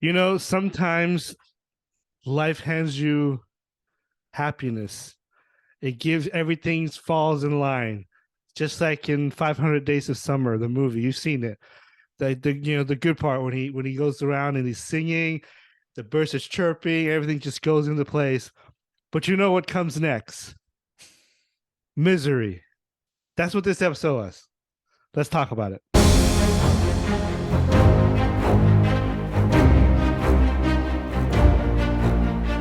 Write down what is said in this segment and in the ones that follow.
Sometimes life hands you happiness. It gives everything falls in line. Just like in 500 Days of Summer, the movie. You've seen it. The good part when he goes around and he's singing, the birds are chirping, everything just goes into place. But you know what comes next? Misery. That's what this episode was. Let's talk about it.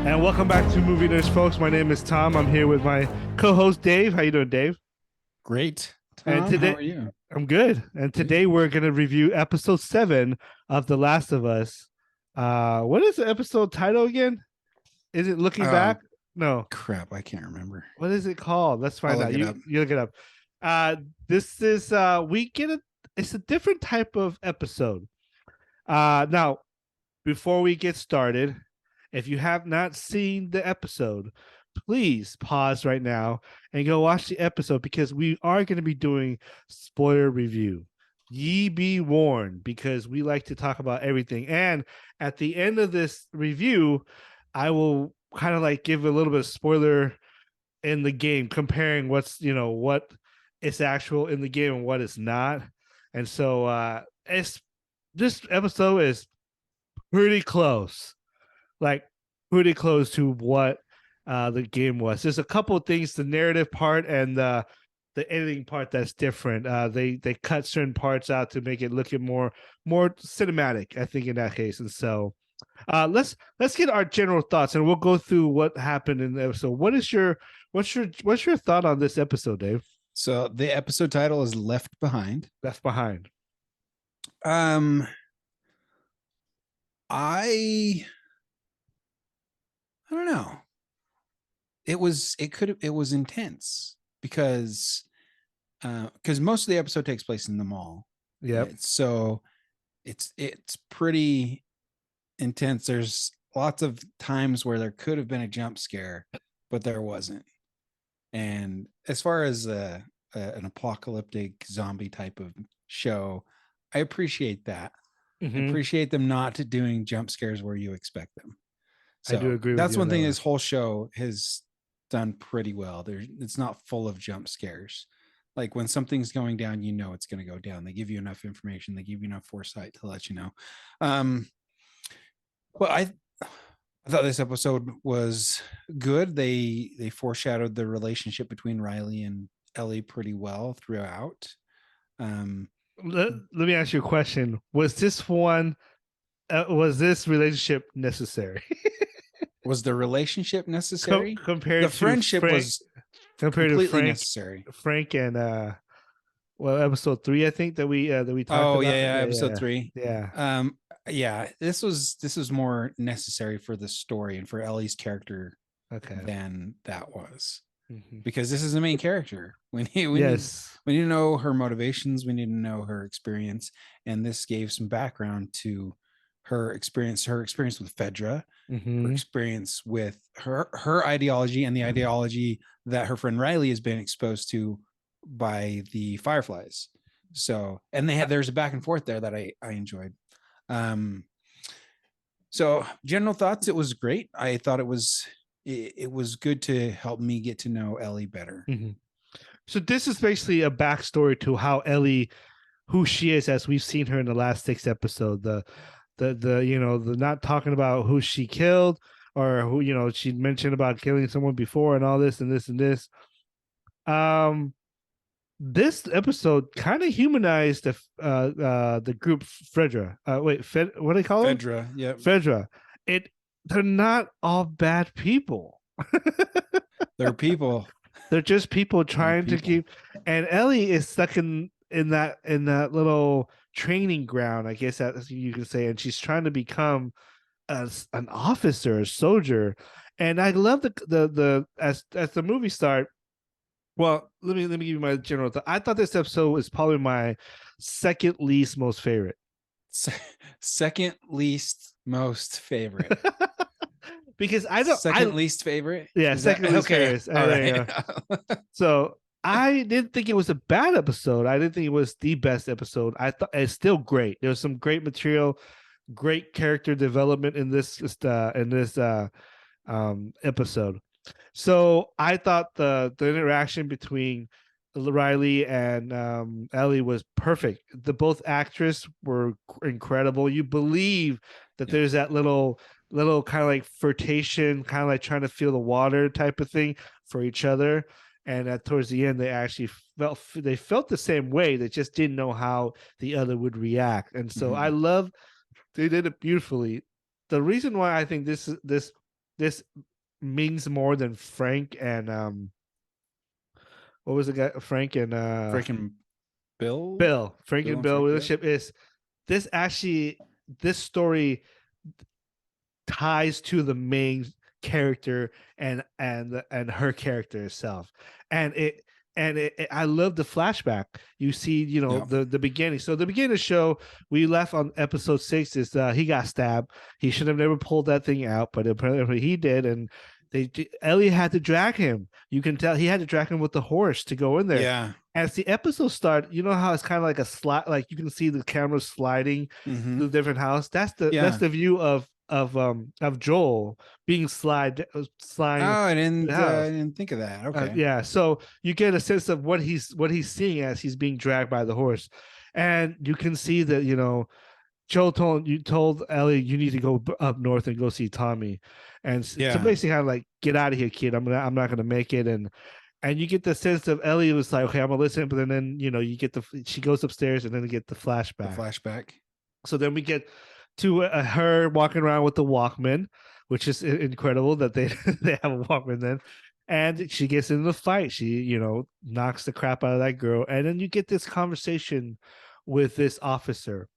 And welcome back to Movie Nerds, folks. My name is Tom. I'm here with my co-host Dave. How you doing, Dave? Great. Tom, and today, how are you? I'm good. And today we're going to review episode 7 of The Last of Us. What is the episode title again? Is it Looking Back? No. Crap, I can't remember. What is it called? Let's find out. You look it up. This is it's a different type of episode. Now, before we get started, if you have not seen the episode, please pause right now and go watch the episode because we are going to be doing spoiler review. Ye be warned, because we like to talk about everything. And at the end of this review, I will kind of like give a little bit of spoiler in the game, comparing what is actual in the game and what is not. And so this episode is pretty close. Like pretty close to what the game was. There's a couple of things, the narrative part and the editing part, that's different. They cut certain parts out to make it look more cinematic, I think, in that case. And so let's get our general thoughts, and we'll go through what happened in the episode. What's your thought on this episode, Dave? So the episode title is Left Behind. Left Behind. I don't know. It was intense because most of the episode takes place in the mall. Yeah. So it's pretty intense. There's lots of times where there could have been a jump scare, but there wasn't. And as far as an apocalyptic zombie type of show, I appreciate that. Mm-hmm. I appreciate them not doing jump scares where you expect them. So I do agree with that's you one thing this whole show has done pretty well. It's not full of jump scares. Like when something's going down, you know it's going to go down. They give you enough information. They give you enough foresight to let you know. Well, I thought this episode was good. They foreshadowed the relationship between Riley and Ellie pretty well throughout. Let me ask you a question. Was this relationship necessary? Was the relationship necessary? Compared the friendship Frank, was compared completely to Frank, necessary. Frank and episode 3, I think that we talked about. Oh yeah, episode 3. Yeah. This was more necessary for the story and for Ellie's character than that was. Mm-hmm. Because this is the main character. We need to know her motivations. We need to know her experience, and this gave some background to her experience with Fedra, mm-hmm. her experience with her ideology, and the ideology that her friend Riley has been exposed to by the Fireflies. So, and there's a back and forth there that I enjoyed. So general thoughts, it was great. I thought it was good to help me get to know Ellie better. Mm-hmm. So this is basically a backstory to how Ellie, who she is, as we've seen her in the last 6 episodes. The not talking about who she killed, or who she mentioned about killing someone before, and all this and this and this. This episode kind of humanized the group Fedra. What do they call them? Fedra. Yeah. Fedra. They're not all bad people. They're people. They're just people trying to keep. And Ellie is stuck in that little training ground, I guess that you can say, and she's trying to become an officer, a soldier. And I love as the movie start. Well, let me give you my general thought. I thought this episode was probably my second least most favorite. Second least most favorite. Because least favorite. Yeah, second least favorite. All right. So I didn't think it was a bad episode. I didn't think it was the best episode. I thought it's still great. There was some great material. great character development in this episode. So I thought the interaction between Riley and Ellie was perfect. The both actresses were incredible. You believe that there's that little kind of like flirtation, kind of like trying to feel the water type of thing for each other. And towards the end, they actually felt the same way. They just didn't know how the other would react. And so I love they did it beautifully. The reason why I think this means more than Frank and what was the guy Frank and Bill Frank and Bill relationship is this story ties to the main character and her character herself, and I love the flashback. You see, the beginning. So the beginning of the show, we left on episode 6 is he got stabbed. He should have never pulled that thing out, but apparently he did, and Ellie had to drag him. You can tell he had to drag him with the horse to go in there. Yeah. As the episode starts, you know how it's kind of like a slide, like you can see the camera sliding through the different house. That's the view of Joel being sliding. Oh, I didn't think of that. Okay. Yeah. So you get a sense of what he's seeing as he's being dragged by the horse, and you can see that Joel told Ellie you need to go up north and go see Tommy, and so basically kind of like get out of here, kid. I'm not gonna make it, and you get the sense of Ellie was like, okay, I'm gonna listen, but then you get she goes upstairs and then you get the flashback. So then we get to her walking around with the Walkman, which is incredible that they they have a Walkman then. And she gets into the fight. She, knocks the crap out of that girl. And then you get this conversation with this officer.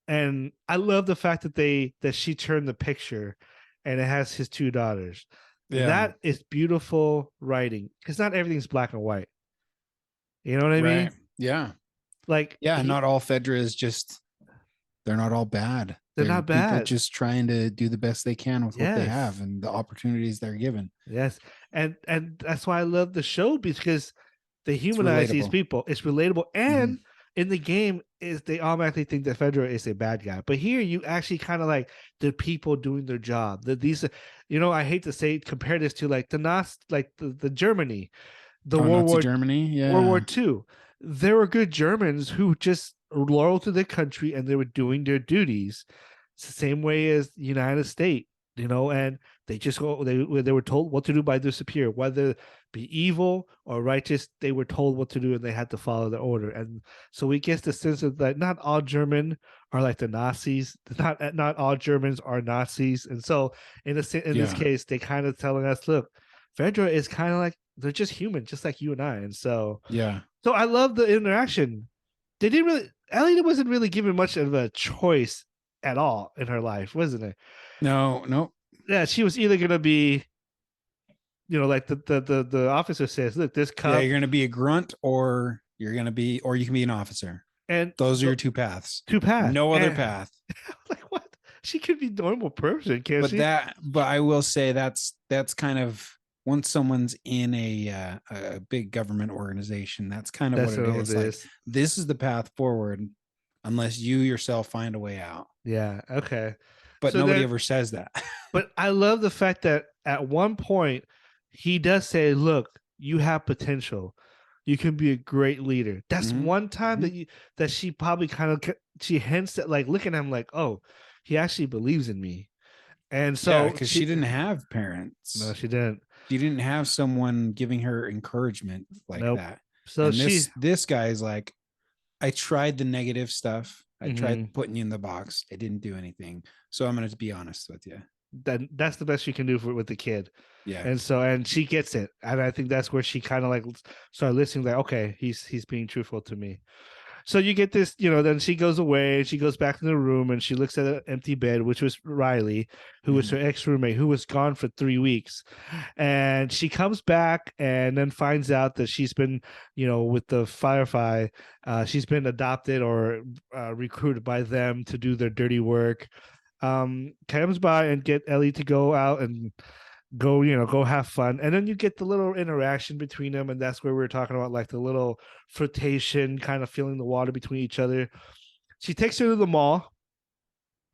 And I love the fact that she turned the picture and it has his 2 daughters. Yeah. That is beautiful writing because not everything's black and white. You know what I mean? Yeah. Like, not all Fedra is just, they're not all bad. They're not bad. People just trying to do the best they can with what they have and the opportunities they're given. Yes. And that's why I love the show because they humanize these people. It's relatable. And in the game is they automatically think that Fedra is a bad guy. But here you actually kind of like the people doing their job. These, I hate to say, compare this to like the Germany, World War Germany, World War II. There were good Germans who just were loyal to their country and they were doing their duties. It's the same way as the United States, and they just they were told what to do by their superior, whether be evil or righteous. They were told what to do and they had to follow the order. And so we get the sense of that not all German are like the Nazis. Not all Germans are Nazis. And so in this case, they kind of telling us, look, Fedra is kind of like they're just human, just like you and I. And so so I love the interaction. They didn't really Ellie wasn't really given much of a choice at all in her life, wasn't it? No. Yeah, she was either gonna be, like the officer says, look, this cop. Yeah, you're gonna be a grunt, or you can be an officer. And those are your two paths. No other path. Like what? She could be a normal person, can't she? But I will say that's kind of once someone's in a big government organization, that's kind of what it is. Like, this is the path forward, unless you yourself find a way out. Yeah. Okay. But so nobody ever says that. But I love the fact that at one point he does say, look, you have potential. You can be a great leader. That's one time that she probably kind of, she hints at like looking at him like, oh, he actually believes in me. And so because she didn't have parents. No, she didn't. She didn't have someone giving her encouragement like that. So this guy's like, I tried the negative stuff. I tried putting you in the box. It didn't do anything. So I'm going to be honest with you. That's the best you can do with the kid. Yeah. And she gets it. And I think that's where she kind of like started listening, like, okay, he's being truthful to me. So you get this, then she goes away and she goes back to the room and she looks at an empty bed, which was Riley, who was her ex-roommate, who was gone for 3 weeks. And she comes back and then finds out that she's been, with the Firefly, she's been adopted or recruited by them to do their dirty work. Comes by and get Ellie to go out and go have fun. And then you get the little interaction between them, and that's where we were talking about, like the little flirtation, kind of feeling the water between each other. She takes her to the mall,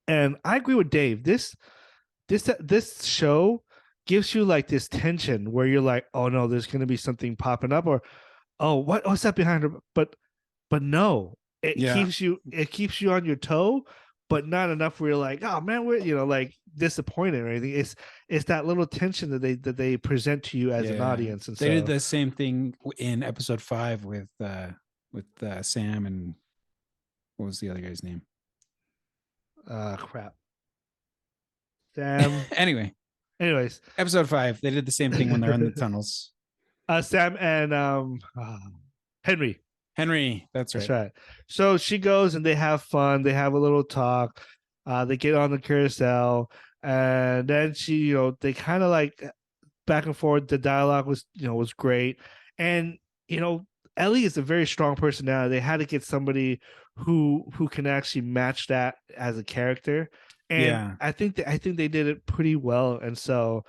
And I agree with Dave. This show gives you like this tension where you're like, oh no, there's gonna be something popping up, or oh, what's that behind her? But no, it keeps you on your toe, but not enough where you're like, oh man, we're like disappointed or anything. It's that little tension that they present to you as an audience. And they did the same thing in episode 5 with Sam and what was the other guy's name? Crap. Sam. Anyways, episode 5, they did the same thing when they're in the tunnels. Sam and Henry. That's right. That's right. So she goes and they have fun. They have a little talk. They get on the carousel, and then they kind of like back and forth. The dialogue was great, and Ellie is a very strong personality. They had to get somebody who can actually match that as a character, and I think they did it pretty well. And so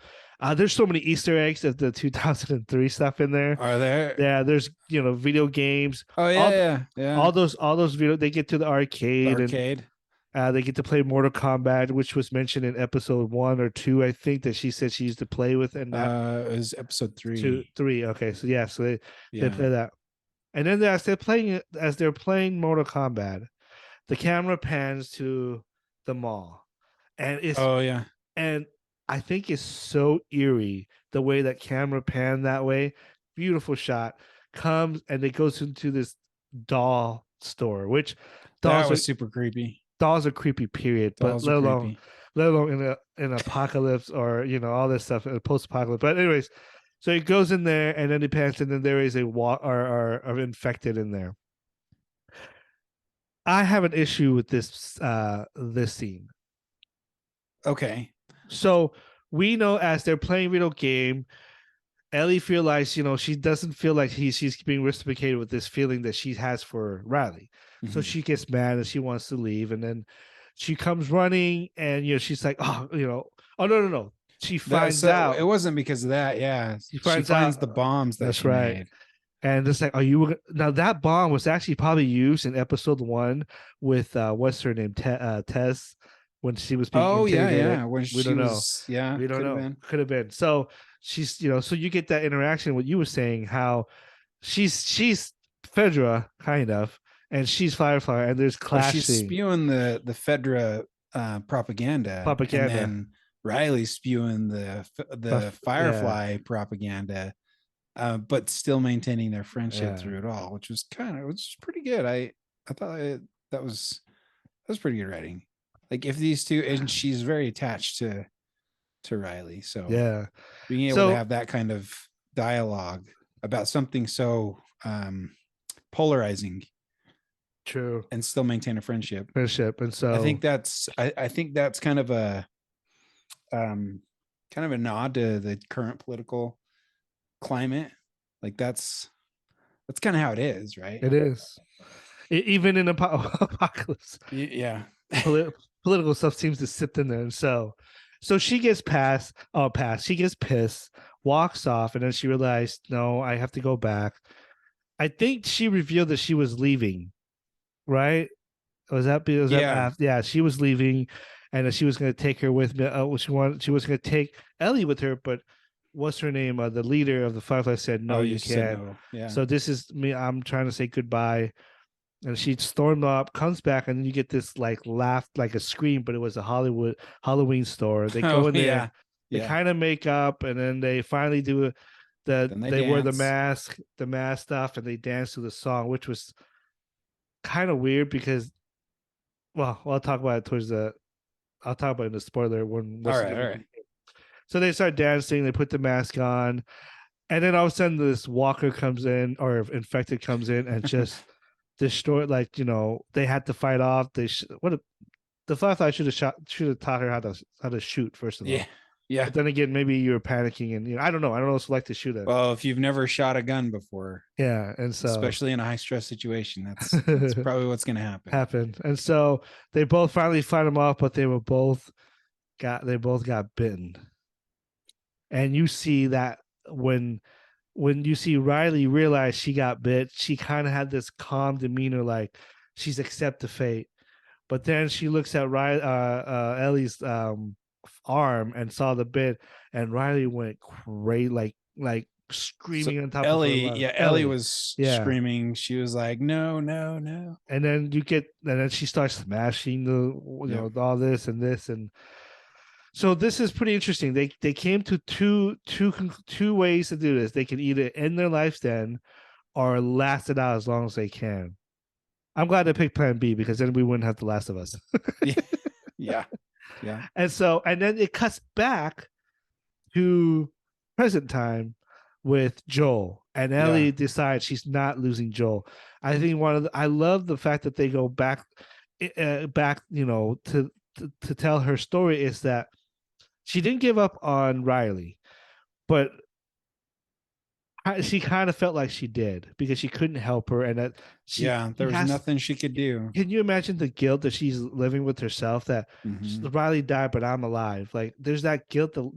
there's so many Easter eggs of the 2003 stuff in there. Are there? Yeah, there's video games. Oh yeah, All those video. They get to the arcade. And, they get to play Mortal Kombat, which was mentioned in episode 1 or 2. I think that she said she used to play with, and it was episode 3. 3. Okay, so they play that, and then as they're playing Mortal Kombat, the camera pans to the mall, and it's and I think it's so eerie the way that camera panned that way. Beautiful shot. Comes and it goes into this doll store, which dolls was super creepy. Dolls are creepy, period. Dolls but let alone in an apocalypse or all this stuff, post-apocalypse. But anyways, so it goes in there and then it pans, and then there is a or infected in there. I have an issue with this scene. Okay. So we know as they're playing video game, Ellie feels like she doesn't feel like she's being reciprocated with this feeling that she has for Riley. Mm-hmm. So she gets mad and she wants to leave, and then she comes running, and she's like, oh no. She finds out it wasn't because of that. Yeah, she finds the bombs that she made. And it's like, now that bomb was actually probably used in episode 1 with what's her name, Tess, when she was being interrogated. When we don't know. We don't know. Could have been. So she's so you get that interaction. What you were saying, how she's Fedra kind of, and she's Firefly, and there's clashing. She's spewing the Fedra propaganda, and then Riley's spewing the Firefly propaganda. But still maintaining their friendship through it all, which was pretty good. I thought that was pretty good writing. Like if these two, and she's very attached to Riley, so being able to have that kind of dialogue about something so polarizing, true, and still maintain a friendship, and so I think that's kind of a nod to the current political climate. Like that's kind of how it is, right? It is. Even in apocalypse, political stuff seems to sit in there. And so she gets she gets pissed, walks off, and then she realized, no, I have to go back. I think she revealed that she was leaving, right? She was leaving, and she was going to take her with me. She was going to take Ellie with her, but what's her name? The leader of the Firefly said, no, you can't. No. Yeah. So this is me. I'm trying to say goodbye. And she stormed up, comes back, and then you get this like laugh, like a scream, but it was a Halloween store. They go in there, they kind of make up, and then they finally do they wear the mask stuff, and they dance to the song, which was kind of weird because, well, I'll talk about it I'll talk about it in the spoiler when. All right. So they start dancing, they put the mask on, and then all of a sudden this walker comes in, or infected comes in, and just destroy, they had to fight off. The Firefly should have taught her how to shoot, first of all. Yeah. But then again, maybe you were panicking, and I don't know if like to shoot it. Well, if you've never shot a gun before, and so especially in a high stress situation, that's probably what's going to happen. And so they both finally fight them off, but they both got bitten. And you see that when you see Riley realize she got bit, she kind of had this calm demeanor, like she's accept the fate. But then she looks at Ellie's arm and saw the bit, and Riley went crazy, like screaming on top of her lungs. Yeah, Ellie was screaming. She was like, "No, no, no!" And then she starts smashing all this and this, and so this is pretty interesting. They came to two ways to do this. They can either end their lives then, or last it out as long as they can. I'm glad they picked Plan B because then we wouldn't have The Last of Us. yeah. And then it cuts back to present time with Joel, and Ellie decides she's not losing Joel. I think I love the fact that they go back, to tell her story is that she didn't give up on Riley, but she kind of felt like she did because she couldn't help her, and that there was nothing she could do. Can you imagine the guilt that she's living with herself that Riley died, but I'm alive? Like there's that guilt that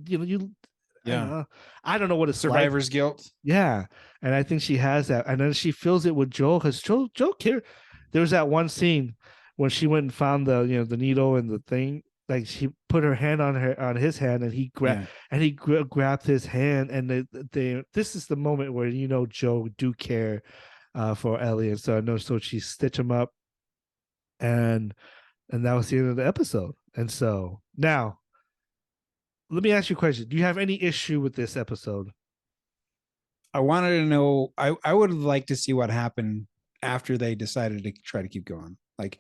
I don't know what it's survivor's guilt. Yeah, and I think she has that, and then she feels it with Joel because Joel cared. There was that one scene when she went and found the needle and the thing. Like she put her hand on his hand, and he grabbed his hand, and this is the moment where Joe do care for Ellie, and so she stitched him up, and that was the end of the episode. And so now, let me ask you a question: do you have any issue with this episode? I wanted to know. I would like to see what happened after they decided to try to keep going. Like,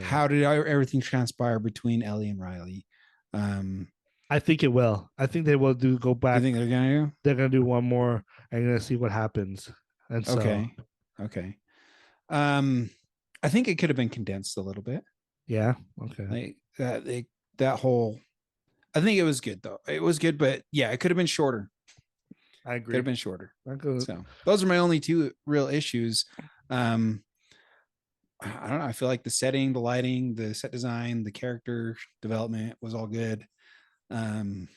how did everything transpire between Ellie and Riley? I think it will. I think they will go back. You think they're gonna do? They're gonna do one more and gonna see what happens. And so, okay. I think it could have been condensed a little bit. Yeah. Okay. Like that whole. I think it was good though. It was good, but yeah, it could have been shorter. I agree. Could have been shorter. So those are my only two real issues. I don't know. I feel like the setting, the lighting, the set design, the character development was all good. I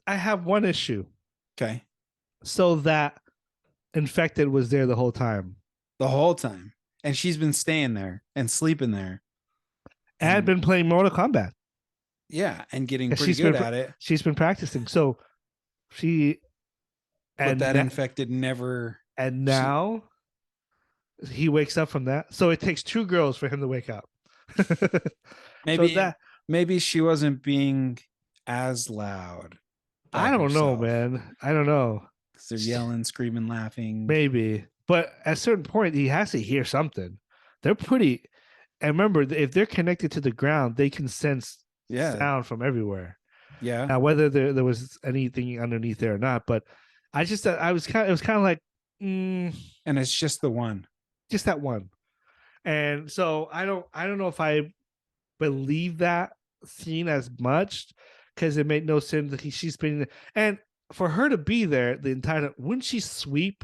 have one issue. Okay. So that infected was there the whole time. The whole time. And she's been staying there and sleeping there. And been playing Mortal Kombat. Yeah. And getting pretty good at it. She's been practicing. So infected never. And now he wakes up from that. So it takes two girls for him to wake up. Maybe she wasn't being as loud. I don't know, man. I don't know. Because they're yelling, screaming, laughing. Maybe. But at a certain point, he has to hear something. They're pretty. And remember, if they're connected to the ground, they can sense sound from everywhere. Yeah. Now, whether there was anything underneath there or not, but it was kind of like, and it's just the one. Just that one. And so I don't know if I believe that scene as much because it made no sense that she's been, and for her to be there the entire time, wouldn't she sweep?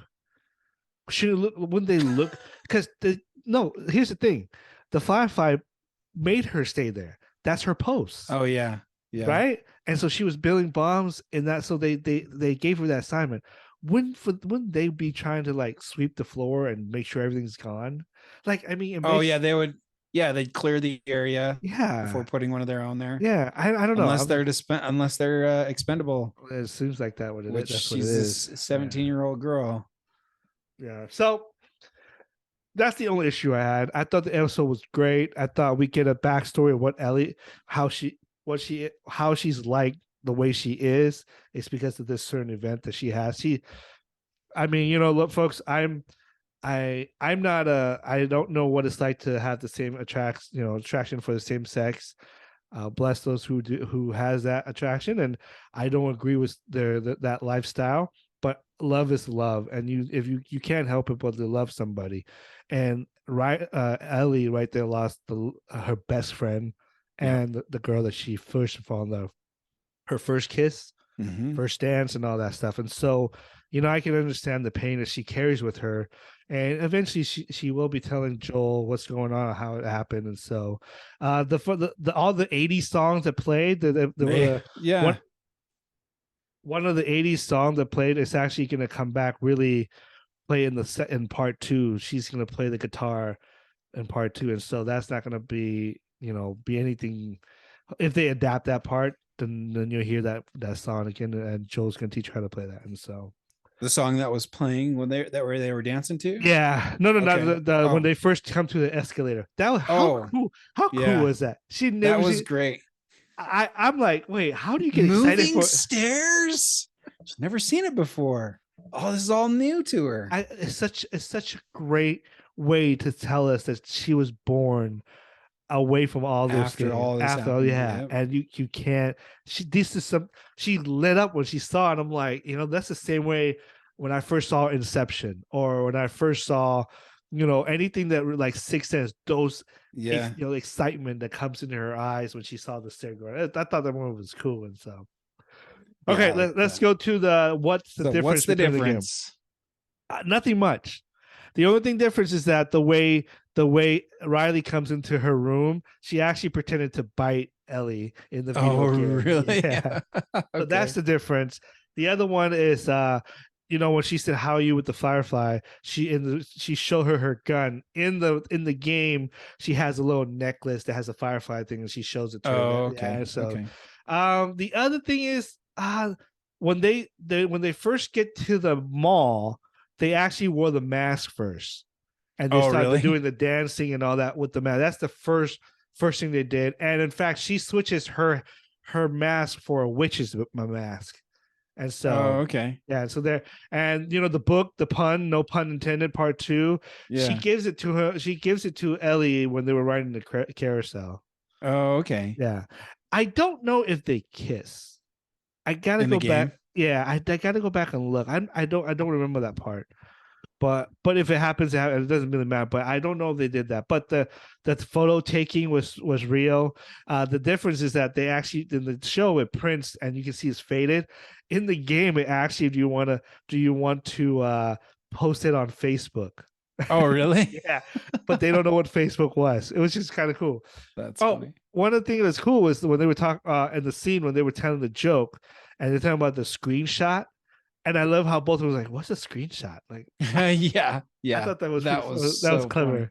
Wouldn't they look? Because here's the thing, the Firefly made her stay there. That's her post. Oh yeah, right. And so she was building bombs in that. So they gave her that assignment. Wouldn't they be trying to like sweep the floor and make sure everything's gone? Like, I mean, they would. Yeah, they'd clear the area. Yeah, before putting one of their own there. Yeah, I don't know. Unless they're expendable. It seems like that. She's this 17-year-old girl. Yeah. So that's the only issue I had. I thought the episode was great. I thought we get a backstory of what Ellie, how she's like the way she is. It's because of this certain event that she has. Look, folks, I'm not I don't know what it's like to have the same attraction for the same sex. Bless those who has that attraction, and I don't agree with that lifestyle. But love is love, and if you can't help it but to love somebody, and Ellie right there lost her best friend and the girl that she first fell in love, her first kiss, first dance, and all that stuff. And so, I can understand the pain that she carries with her, and eventually she will be telling Joel what's going on, how it happened. And so, all the 80s songs that played, one of the 80s songs that played is actually going to come back, really play in part 2. She's going to play the guitar in part 2, and so that's not going to be be anything. If they adapt that part, then you'll hear that song again, and Joel's gonna teach her how to play that. And so the song that was playing when they were dancing to. Yeah, no, Okay. not when they first come to the escalator. That was cool. How cool was that? That was great. I'm like, wait, how do you get moving excited for stairs? She's never seen it before. Oh, this is all new to her. It's such a great way to tell us that she was born away from all those after things. all this After all, yeah. Yep. And you can't. She lit up when she saw it. I'm like, that's the same way when I first saw Inception, or when I first saw, anything that like Sixth Sense, those excitement that comes into her eyes when she saw the stairway. I thought that one was cool. And so okay, let's go to the what's the difference. What's the difference? Nothing much. The only thing difference is that the way Riley comes into her room, she actually pretended to bite Ellie in the video game. Really? Yeah. Okay. So that's the difference. The other one is when she said, "How are you with the Firefly?" She showed her gun in the game. She has a little necklace that has a Firefly thing, and she shows it to her. Okay. Yeah, so, the other thing is, when they first get to the mall, they actually wore the mask first, and they started doing the dancing and all that with the mask. That's the first thing they did, and in fact, she switches her mask for a witch's mask. And so, yeah. So there, and the book, the pun, no pun intended, part 2. Yeah. She gives it to her. She gives it to Ellie when they were riding the carousel. Oh, okay. Yeah. I don't know if they kiss. I gotta go back. Yeah, I gotta go back and look. I don't remember that part. But if it happens, it doesn't really matter. But I don't know if they did that. But the photo taking was real. The difference is that they actually, in the show, it prints and you can see it's faded. In the game, it actually, do you want to post it on Facebook? Oh, really? Yeah. But they don't know what Facebook was. It was just kind of cool. That's funny. One of the things that's cool was when they were talking in the scene when they were telling the joke, and they're talking about the screenshot. And I love how both of them was like, "What's a screenshot?" Like, yeah. I thought that was clever. Funny.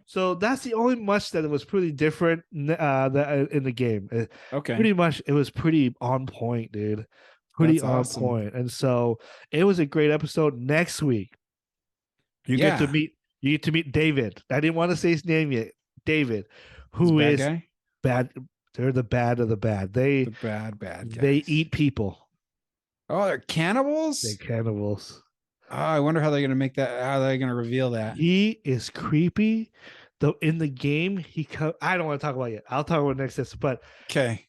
So that's the only much that it was pretty different in the game. Okay, pretty much it was pretty on point, dude. Pretty that's on awesome. Point. And so it was a great episode. Next week, you get to meet David. I didn't want to say his name yet. David, who is guy? Bad. They're the bad of the bad. They bad guys. They eat people. Oh, they're cannibals? They're cannibals. Oh, I wonder how they're going to make that. How they're going to reveal that. He is creepy. Though in the game, I don't want to talk about it yet. I'll talk about next episode. But okay,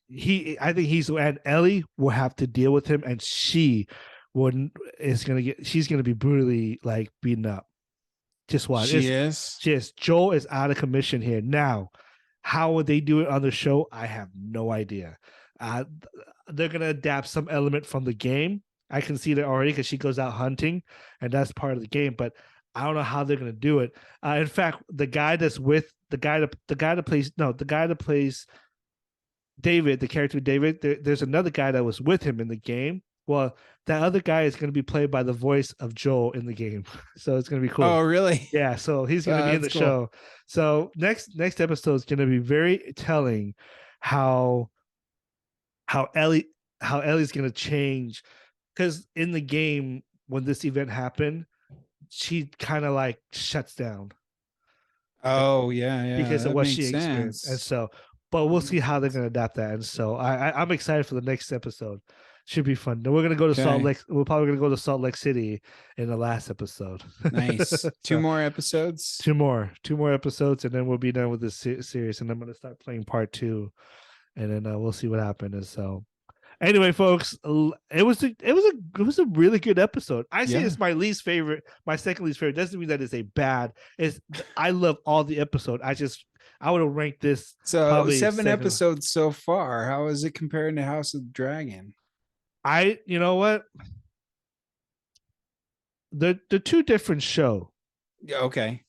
I think and Ellie will have to deal with him, and she's going to be brutally like beaten up. Just watch. She is. Joel is out of commission here now. How would they do it on the show? I have no idea. They're going to adapt some element from the game. I can see that already because she goes out hunting, and that's part of the game. But I don't know how they're going to do it. In fact, the guy that plays David, the character David, there's another guy that was with him in the game. Well, that other guy is going to be played by the voice of Joel in the game. So it's going to be cool. Oh, really? Yeah. So he's going to be in the show. So next episode is going to be very telling how Ellie's going to change, because in the game when this event happened, she kind of like shuts down. Oh yeah, because of what she experienced. And so, but we'll see how they're going to adapt that. And so I'm excited for the next episode. Should be fun. Then we're going to go to Salt Lake. We're probably going to go to Salt Lake City in the last episode. Nice. Two more episodes. Two more episodes, and then we'll be done with this series. And I'm going to start playing part 2, and then we'll see what happens. And so, anyway, folks, it was a really good episode. I say it's my least favorite, my second least favorite. Doesn't mean that it's a bad. I love all the episode. I would have ranked this. So 7 episodes so far. How is it compared to House of the Dragon? You know what? The two different shows. Okay.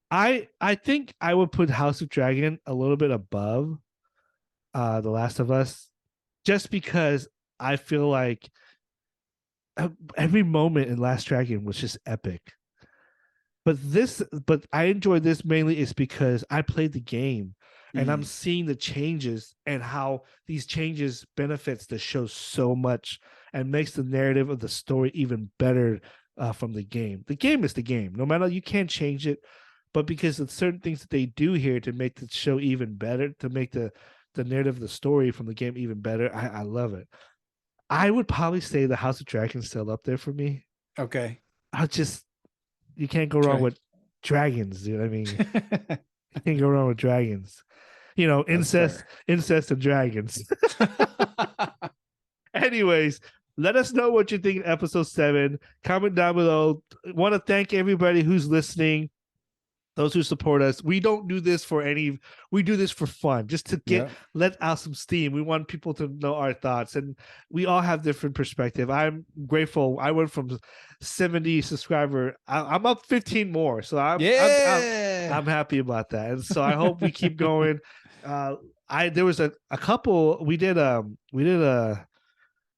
I think I would put House of Dragon a little bit above The Last of Us, just because I feel like every moment in Last Dragon was just epic. But I enjoy this mainly is because I played the game. and I'm seeing the changes and how these changes benefits the show so much and makes the narrative of the story even better from the game. The game is the game. No matter, you can't change it, but because of certain things that they do here to make the show even better, to make the narrative of the story from the game even better, I love it. I would probably say the House of Dragons still up there for me. Okay. You can't go wrong with dragons. You know what I mean? You can't go wrong with dragons. You know, incest and dragons. Anyways, let us know what you think in episode 7. Comment down below. Want to thank everybody who's listening, those who support us. We don't do this we do this for fun, just to let out some steam. We want people to know our thoughts, and we all have different perspective. I'm grateful. I went from 70 subscriber. I'm up 15 more. So I'm happy about that. And so I hope we keep going. There was a couple, we did a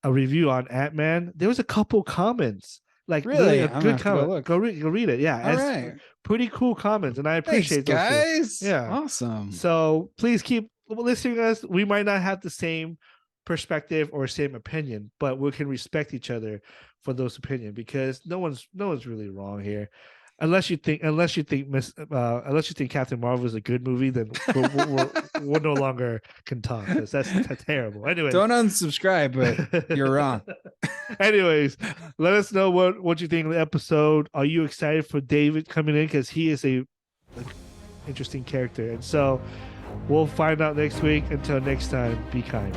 review on Ant-Man. There was a couple comments. Like really a good comment. Go read it. Yeah. All right. Pretty cool comments, and I appreciate those guys. Yeah. Awesome. So please keep listening to us. We might not have the same perspective or same opinion, but we can respect each other for those opinions, because no one's really wrong here. Unless you think Captain Marvel is a good movie, then we'll no longer can talk. That's terrible. Anyway, don't unsubscribe, but you're wrong. Anyways, let us know what you think of the episode. Are you excited for David coming in, because he is a interesting character? And so we'll find out next week. Until next time, be kind.